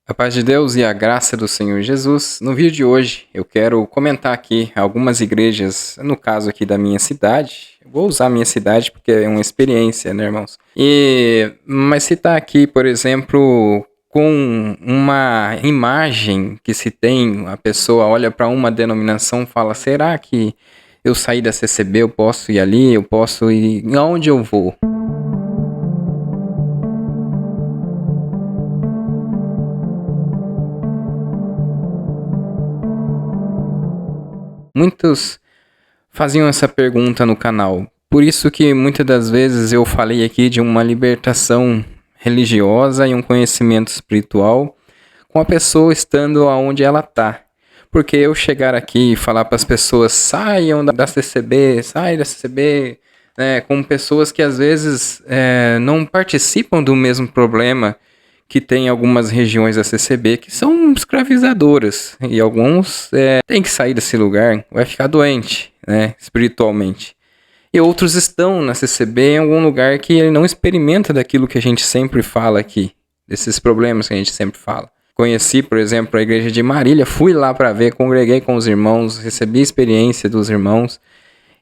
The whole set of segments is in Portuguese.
A paz de Deus e a graça do Senhor Jesus. No vídeo de hoje eu quero comentar aqui algumas igrejas, no caso aqui da minha cidade. Eu vou usar a minha cidade porque é uma experiência, né, irmãos? Mas citar aqui, por exemplo, com uma imagem que se tem, a pessoa olha para uma denominação e fala: será que eu sair da CCB, eu posso ir ali, eu posso ir aonde eu vou? Muitos faziam essa pergunta no canal. Por isso que muitas das vezes eu falei aqui de uma libertação religiosa e um conhecimento espiritual com a pessoa estando aonde ela está. Porque eu chegar aqui e falar para as pessoas: saiam da CCB, sai da CCB, né, com pessoas que às vezes não participam do mesmo problema que tem algumas regiões da CCB que são escravizadoras, e alguns têm que sair desse lugar, vai ficar doente, né, espiritualmente. E outros estão na CCB em algum lugar que ele não experimenta daquilo que a gente sempre fala aqui, desses problemas que a gente sempre fala. Conheci, por exemplo, a igreja de Marília, fui lá para ver, congreguei com os irmãos, recebi a experiência dos irmãos.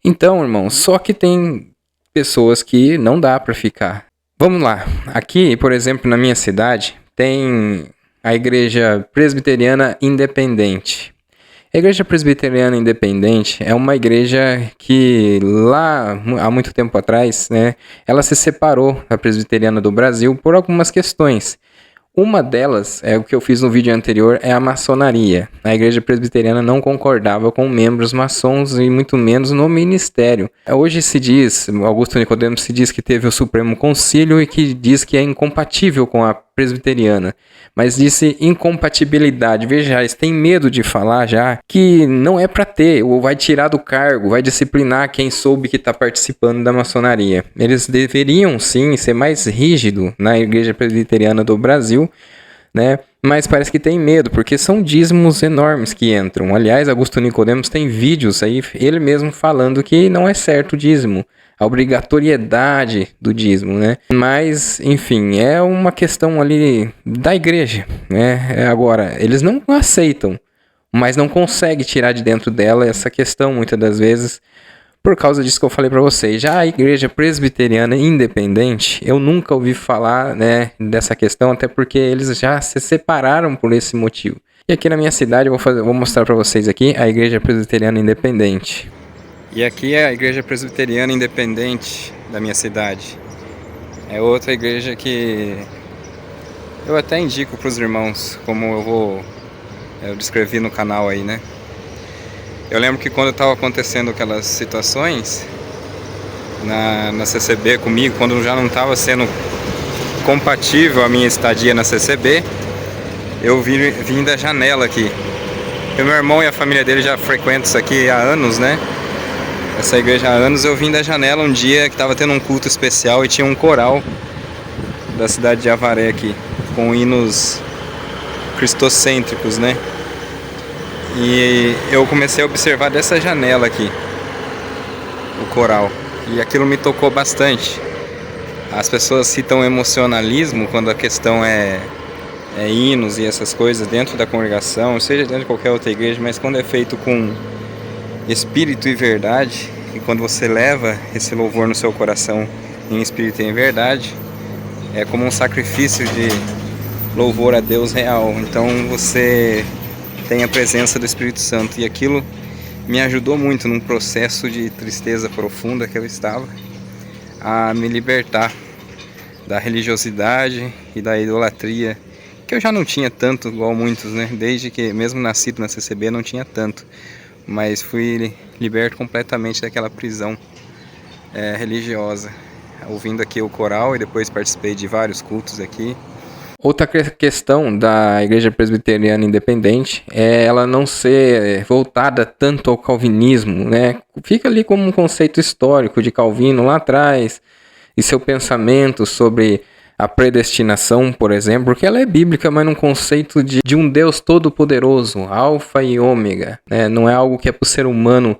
Então, irmãos, só que tem pessoas que não dá para ficar. Vamos lá, aqui, por exemplo, na minha cidade, tem a Igreja Presbiteriana Independente. A Igreja Presbiteriana Independente é uma igreja que lá, há muito tempo atrás, né, ela se separou da Presbiteriana do Brasil por algumas questões. Uma delas, é o que eu fiz no vídeo anterior, é a maçonaria. A igreja presbiteriana não concordava com membros maçons e muito menos no ministério. Hoje se diz, Augusto Nicodemo se diz que teve o Supremo Concílio e que diz que é incompatível com a presbiteriana. Mas disse incompatibilidade. Veja, eles têm medo de falar já que não é para ter, ou vai tirar do cargo, vai disciplinar quem soube que está participando da maçonaria. Eles deveriam sim ser mais rígidos na igreja presbiteriana do Brasil, né? Mas parece que tem medo, porque são dízimos enormes que entram. Aliás, Augusto Nicodemos tem vídeos aí, ele mesmo falando que não é certo o dízimo, a obrigatoriedade do dízimo, né? Mas, enfim, é uma questão ali da igreja, né? Agora, eles não aceitam, mas não conseguem tirar de dentro dela essa questão, muitas das vezes, por causa disso que eu falei para vocês. Já a igreja presbiteriana independente, eu nunca ouvi falar, né, dessa questão, até porque eles já se separaram por esse motivo. E aqui na minha cidade eu vou mostrar para vocês aqui a igreja presbiteriana independente. E aqui é a igreja presbiteriana independente da minha cidade. É outra igreja que eu até indico para os irmãos, como eu descrevi no canal aí, né? Eu lembro que quando estava acontecendo aquelas situações na CCB comigo, quando já não estava sendo compatível a minha estadia na CCB, eu vim da janela aqui. Porque meu irmão e a família dele já frequentam isso aqui há anos, né? Essa igreja há anos. Eu vim da janela um dia que estava tendo um culto especial e tinha um coral da cidade de Avaré aqui, com hinos cristocêntricos, né? E eu comecei a observar dessa janela aqui o coral, e aquilo me tocou bastante. As pessoas citam emocionalismo quando a questão é hinos e essas coisas dentro da congregação, seja dentro de qualquer outra igreja, mas quando é feito com espírito e verdade, e quando você leva esse louvor no seu coração em espírito e em verdade, é como um sacrifício de louvor a Deus real. Então você tem a presença do Espírito Santo, e aquilo me ajudou muito num processo de tristeza profunda que eu estava, a me libertar da religiosidade e da idolatria, que eu já não tinha tanto igual muitos, né? Desde que, mesmo nascido na CCB, não tinha tanto, mas fui liberto completamente daquela prisão religiosa, ouvindo aqui o coral, e depois participei de vários cultos aqui. Outra questão da igreja presbiteriana independente é ela não ser voltada tanto ao calvinismo, né? Fica ali como um conceito histórico de Calvino lá atrás, e seu pensamento sobre a predestinação, por exemplo, porque ela é bíblica, mas num conceito de um Deus todo-poderoso, alfa e ômega, né? Não é algo que é para o ser humano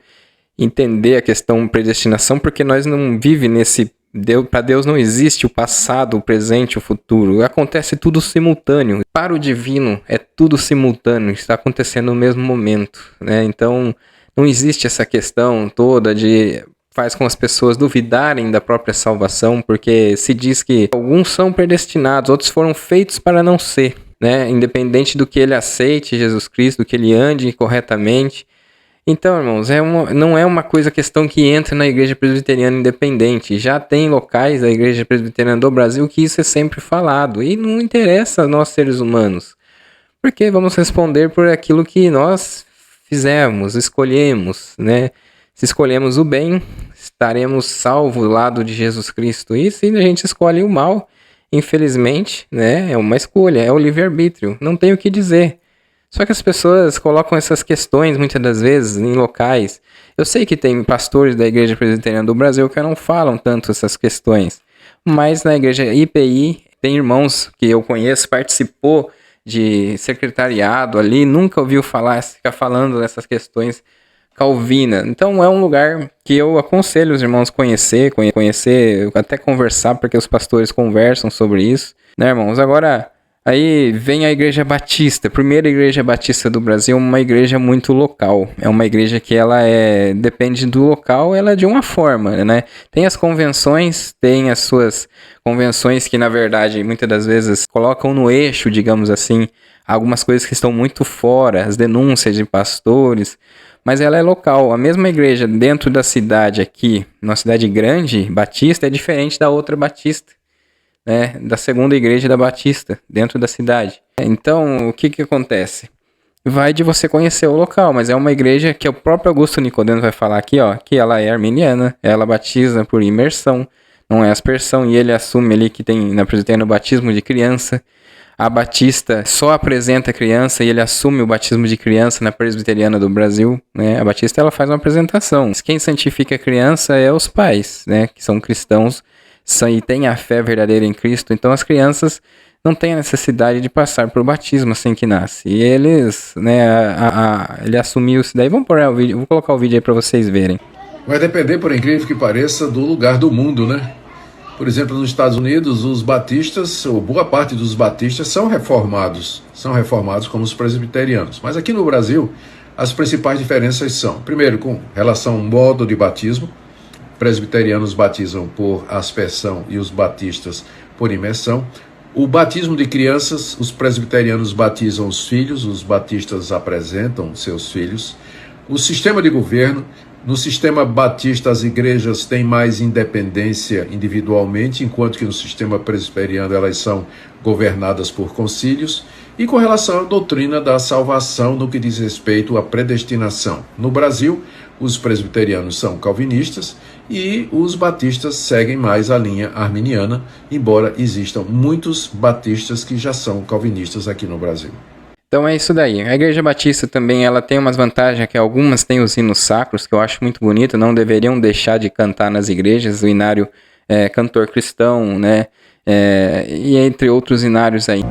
entender a questão predestinação, porque nós não vivemos Para Deus não existe o passado, o presente, o futuro. Acontece tudo simultâneo. Para o divino é tudo simultâneo, está acontecendo no mesmo momento, né? Então não existe essa questão toda de faz com as pessoas duvidarem da própria salvação, porque se diz que alguns são predestinados, outros foram feitos para não ser, né? Independente do que ele aceite Jesus Cristo, do que ele ande corretamente. Então, irmãos, não é uma questão que entra na Igreja Presbiteriana Independente. Já tem locais da Igreja Presbiteriana do Brasil que isso é sempre falado. E não interessa a nós seres humanos. Porque vamos responder por aquilo que nós fizemos, escolhemos, né? Se escolhemos o bem, estaremos salvos do lado de Jesus Cristo. E se a gente escolhe o mal, infelizmente, né? É uma escolha, é o livre-arbítrio. Não tem o que dizer. Só que as pessoas colocam essas questões, muitas das vezes, em locais. Eu sei que tem pastores da Igreja Presbiteriana do Brasil que não falam tanto essas questões. Mas na Igreja IPI, tem irmãos que eu conheço, participou de secretariado ali, nunca ouviu ficar falando dessas questões calvinas. Então é um lugar que eu aconselho os irmãos conhecer, até conversar, porque os pastores conversam sobre isso, né, irmãos? Agora... Aí vem a Igreja Batista, a primeira Igreja Batista do Brasil, uma igreja muito local. É uma igreja que depende do local, ela é de uma forma, né? Tem as convenções, tem as suas convenções que, na verdade, muitas das vezes colocam no eixo, digamos assim, algumas coisas que estão muito fora, as denúncias de pastores, mas ela é local. A mesma igreja dentro da cidade aqui, numa cidade grande, Batista, é diferente da outra Batista. Né, da segunda igreja da Batista, dentro da cidade. Então, o que acontece? Vai de você conhecer o local, mas é uma igreja que o próprio Augusto Nicodemo vai falar aqui, ó, que ela é arminiana, ela batiza por imersão, não é aspersão, e ele assume ali que tem na presbiteriana o batismo de criança. A Batista só apresenta criança e ele assume o batismo de criança na presbiteriana do Brasil, né? A Batista ela faz uma apresentação. Quem santifica a criança é os pais, né, que são cristãos, e tem a fé verdadeira em Cristo, então as crianças não têm a necessidade de passar por batismo assim que nasce. E eles, né, ele assumiu isso daí. Vamos pôr o vídeo, vou colocar o vídeo aí para vocês verem. Vai depender, por incrível que pareça, do lugar do mundo, né? Por exemplo, nos Estados Unidos, os batistas, ou boa parte dos batistas, são reformados como os presbiterianos. Mas aqui no Brasil, as principais diferenças são, primeiro, com relação ao modo de batismo. Presbiterianos batizam por aspersão e os batistas por imersão. O batismo de crianças, os presbiterianos batizam os filhos, os batistas apresentam seus filhos. O sistema de governo, no sistema batista as igrejas têm mais independência individualmente, enquanto que no sistema presbiteriano elas são governadas por concílios. E com relação à doutrina da salvação no que diz respeito à predestinação. No Brasil, os presbiterianos são calvinistas e os batistas seguem mais a linha arminiana, embora existam muitos batistas que já são calvinistas aqui no Brasil. Então é isso daí. A Igreja Batista também ela tem umas vantagens, que algumas têm os hinos sacros, que eu acho muito bonito, não deveriam deixar de cantar nas igrejas, o hinário cantor cristão, né? E entre outros hinários aí.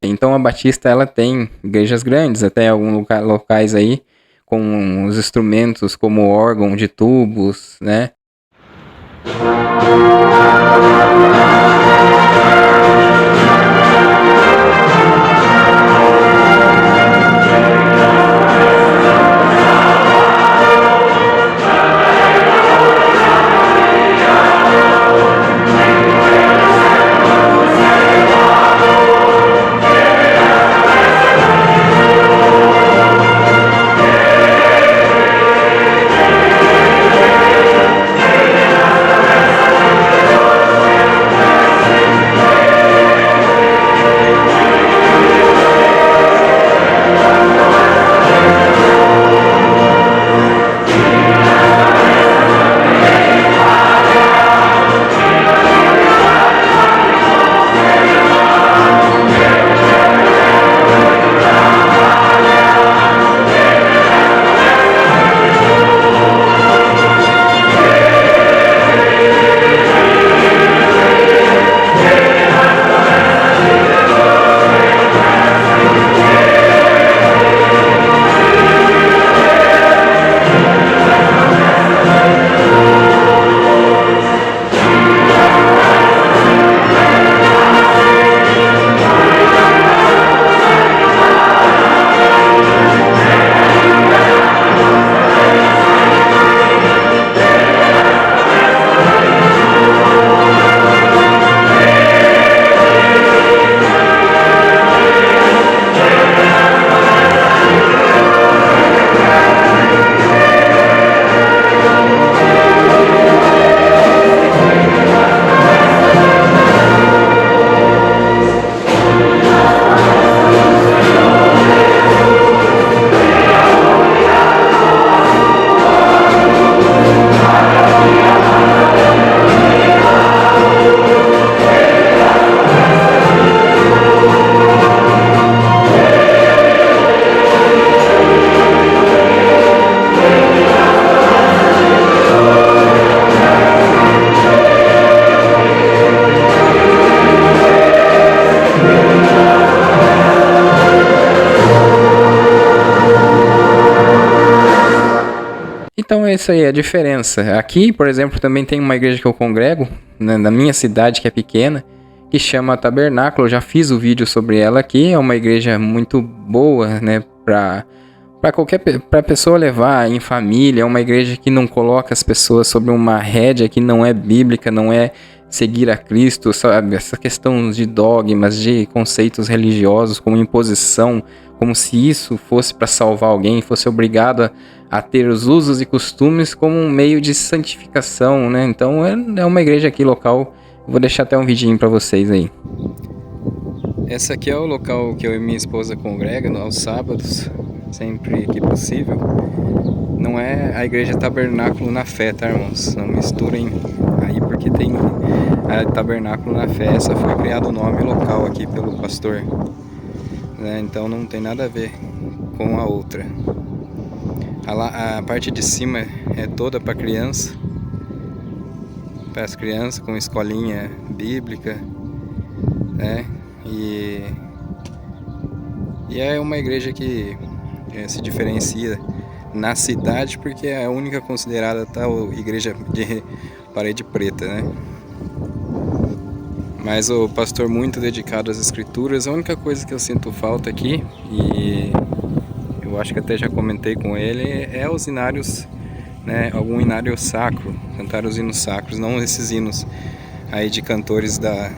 Então a Batista ela tem igrejas grandes, até alguns locais aí com os instrumentos como órgão de tubos, né? Então é isso aí, a diferença. Aqui, por exemplo, também tem uma igreja que eu congrego, né, na minha cidade, que é pequena, que chama Tabernáculo. Eu já fiz o vídeo sobre ela aqui. É uma igreja muito boa, né, para pessoa levar em família. É uma igreja que não coloca as pessoas sobre uma rédea que não é bíblica, não é seguir a Cristo, sabe? Essa questão de dogmas, de conceitos religiosos como imposição, como se isso fosse para salvar alguém, fosse obrigado a ter os usos e costumes como um meio de santificação, né? Então é uma igreja aqui local. Vou deixar até um vidinho para vocês aí. Esse aqui é o local que eu e minha esposa congregam aos sábados, sempre que possível. Não é a igreja Tabernáculo na Fé, tá, irmãos? Não misturem aí, porque tem a Tabernáculo na Fé. Essa foi criado o nome local aqui pelo pastor, né? Então não tem nada a ver com a outra. A parte de cima é toda para criança, para as crianças, com escolinha bíblica, né? E é uma igreja que se diferencia na cidade, porque é a única considerada tal igreja de parede preta, né? Mas o pastor muito dedicado às escrituras. A única coisa que eu sinto falta aqui, e eu acho que até já comentei com ele, é os hinários, né? Algum hinário sacro, cantar os hinos sacros, não esses hinos aí de cantores da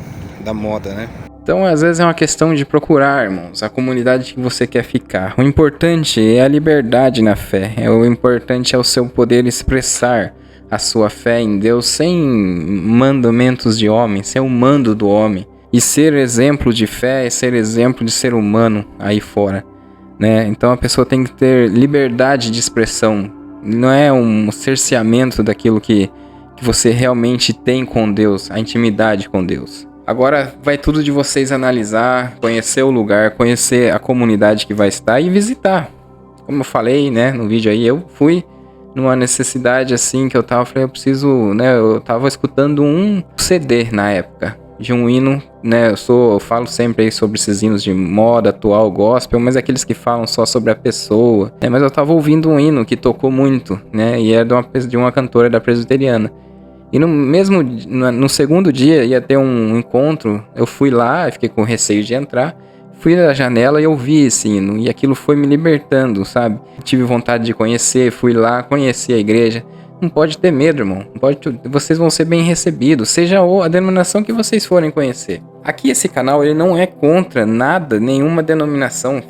moda, né? Então, às vezes é uma questão de procurar, irmãos, a comunidade que você quer ficar. O importante é a liberdade na fé. O importante é o seu poder expressar a sua fé em Deus sem mandamentos de homem, sem o mando do homem. E ser exemplo de fé é ser exemplo de ser humano aí fora, né? Então a pessoa tem que ter liberdade de expressão. Não é um cerceamento daquilo que você realmente tem com Deus, a intimidade com Deus. Agora vai tudo de vocês analisar, conhecer o lugar, conhecer a comunidade que vai estar e visitar. Como eu falei, né, no vídeo aí, eu fui numa necessidade assim que eu falei, eu preciso, né, eu tava escutando um CD na época, de um hino, né, eu falo sempre aí sobre esses hinos de moda atual, gospel, mas aqueles que falam só sobre a pessoa, né, mas eu tava ouvindo um hino que tocou muito, né, e era de uma cantora da presbiteriana. E no segundo dia ia ter um encontro, eu fui lá, fiquei com receio de entrar, fui na janela e ouvi esse hino, e aquilo foi me libertando, sabe? Tive vontade de conhecer, fui lá, conheci a igreja. Não pode ter medo, irmão, vocês vão ser bem recebidos, seja a denominação que vocês forem conhecer. Aqui esse canal, ele não é contra nada, nenhuma denominação,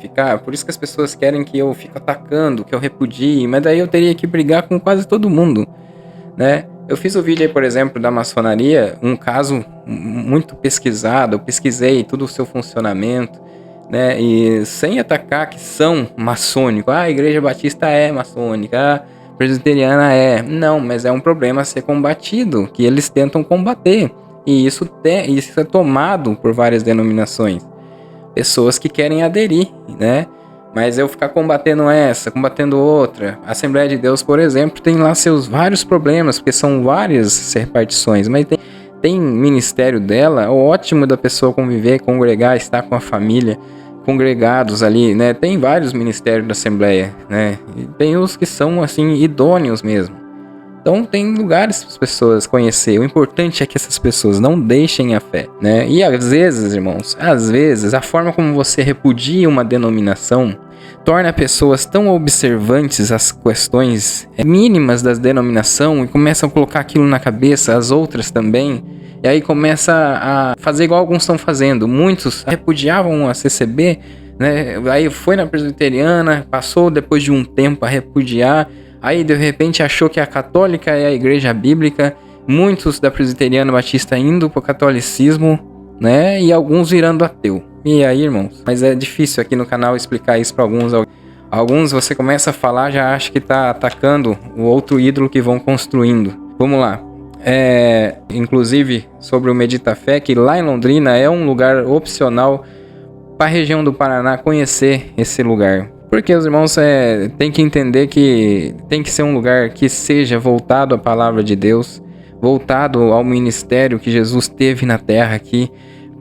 por isso que as pessoas querem que eu fique atacando, que eu repudie, mas daí eu teria que brigar com quase todo mundo, né? Eu fiz o vídeo aí, por exemplo, da maçonaria, um caso muito pesquisado, eu pesquisei todo o seu funcionamento, né, e sem atacar que são maçônicos. A Igreja Batista é maçônica, a presbiteriana é. Não, mas é um problema a ser combatido, que eles tentam combater, e isso é tomado por várias denominações. Pessoas que querem aderir, né? Mas eu ficar combatendo outra. A Assembleia de Deus, por exemplo, tem lá seus vários problemas, porque são várias repartições, mas tem ministério dela, é ótimo da pessoa conviver, congregar, estar com a família, congregados ali, né? Tem vários ministérios da Assembleia, né? E tem os que são, assim, idôneos mesmo. Então tem lugares para as pessoas conhecer. O importante é que essas pessoas não deixem a fé, né? E às vezes, irmãos, a forma como você repudia uma denominação torna pessoas tão observantes às questões mínimas da denominação e começam a colocar aquilo na cabeça, as outras também. E aí começa a fazer igual alguns estão fazendo. Muitos repudiavam a CCB, né? Aí foi na presbiteriana, passou depois de um tempo a repudiar. Aí, de repente, achou que a católica é a igreja bíblica, muitos da presbiteriana batista indo pro catolicismo, né? E alguns virando ateu. E aí, irmãos? Mas é difícil aqui no canal explicar isso para alguns. Alguns você começa a falar, já acha que tá atacando o outro ídolo que vão construindo. Vamos lá. Inclusive, sobre o Medita Fé, que lá em Londrina é um lugar opcional para a região do Paraná conhecer esse lugar. Porque os irmãos têm que entender que tem que ser um lugar que seja voltado à palavra de Deus, voltado ao ministério que Jesus teve na terra aqui,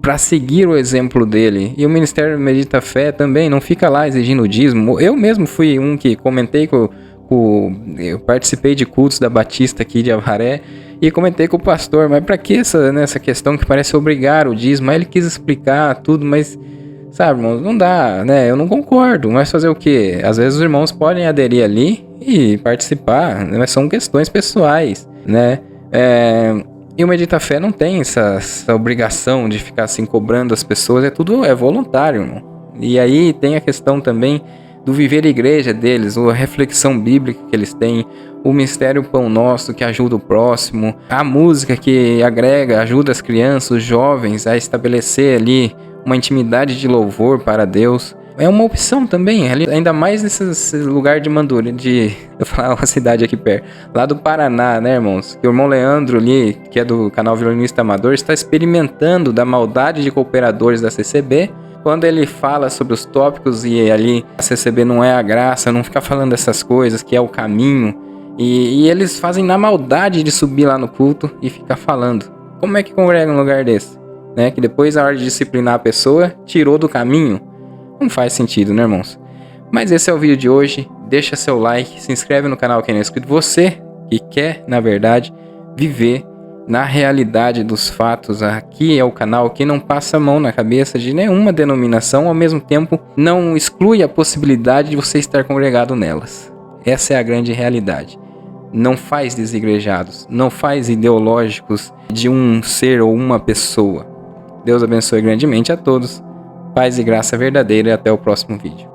para seguir o exemplo dele. E o Ministério Medita Fé também não fica lá exigindo dízimo. Eu mesmo fui um que comentei com pouco, eu participei de cultos da Batista aqui de Avaré e comentei com o pastor, mas pra que essa questão que parece obrigar o dízimo? Aí ele quis explicar tudo, mas, sabe, irmãos, não dá, né? Eu não concordo, mas fazer o quê? Às vezes os irmãos podem aderir ali e participar, mas são questões pessoais, né? E o Medita Fé não tem essa obrigação de ficar assim cobrando as pessoas, é voluntário, irmão. E aí tem a questão também do viver a igreja deles, a reflexão bíblica que eles têm, o mistério Pão Nosso que ajuda o próximo, a música que agrega, ajuda as crianças, os jovens a estabelecer ali uma intimidade de louvor para Deus. É uma opção também, ainda mais nesse lugar de Manduri, eu falar uma cidade aqui perto, lá do Paraná, né, irmãos? Que o irmão Leandro ali, que é do canal Violinista Amador, está experimentando da maldade de cooperadores da CCB. Quando ele fala sobre os tópicos e ali a CCB não é a graça, não fica falando dessas coisas, que é o caminho. E eles fazem na maldade de subir lá no culto e ficar falando. Como é que congrega um lugar desse? Né? Que depois, na hora de disciplinar a pessoa, tirou do caminho. Não faz sentido, né, irmãos? Mas esse é o vídeo de hoje. Deixa seu like, se inscreve no canal quem não é inscrito. Você que quer, na verdade, viver na realidade dos fatos. Aqui é o canal que não passa a mão na cabeça de nenhuma denominação, ao mesmo tempo não exclui a possibilidade de você estar congregado nelas. Essa é a grande realidade. Não faz desigrejados, não faz ideológicos de um ser ou uma pessoa. Deus abençoe grandemente a todos. Paz e graça verdadeira e até o próximo vídeo.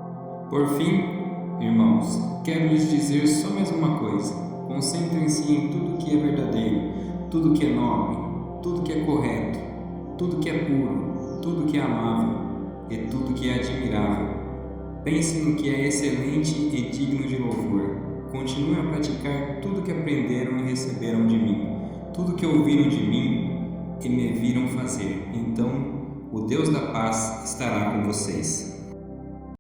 Por fim, irmãos, quero lhes dizer só mais uma coisa. Concentrem-se em tudo que é verdadeiro, tudo que é nobre, tudo que é correto, tudo que é puro, tudo que é amável e tudo que é admirável. Pensem no que é excelente e digno de louvor. Continuem a praticar tudo que aprenderam e receberam de mim, tudo que ouviram de mim e me viram fazer. Então, o Deus da paz estará com vocês.